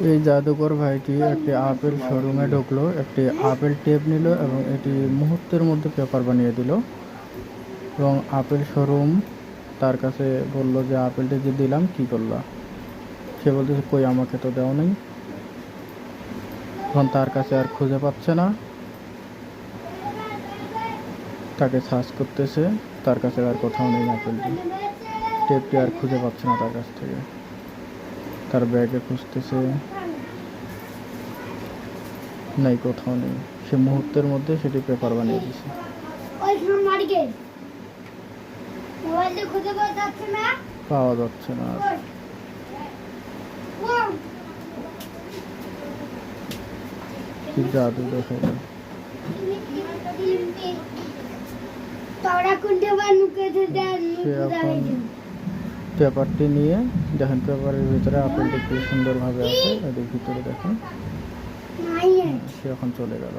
এই জাদুকর ভাইটি একটি আপেল শোরুমে ঢুকলো, একটি আপেল টেপ নিল এবং এটি মুহূর্তের মধ্যে পেপার বানিয়ে দিল। এবং আপেল শোরুম তার কাছে বলল যে আপেলটি যে দিলাম কি করলা? সে বলতেছে কই, আমাকে তো দেও নাই। এখন তার কাছে আর খুঁজে পাচ্ছে না, তাকে সার্চ করতেছে, তার কাছে আর কোথাও নেই আপেলটি। টেপটি আর খুঁজে পাচ্ছে না তার কাছ থেকে। তার ব্যাগে খুঁজতেছে, নাই, কোথাও নেই। সে মুহূর্তের মধ্যে সেটি পেপার বানিয়ে দিছে। পাওয়া যাচ্ছে না আর। কি জাদু দেখাইল! সে এখন পেপারটি নিয়ে দেখেন, পেপারের ভিতরে আপেলটি কি সুন্দরভাবে আছে, এদের ভিতরে দেখেন। সে এখন চলে গেল।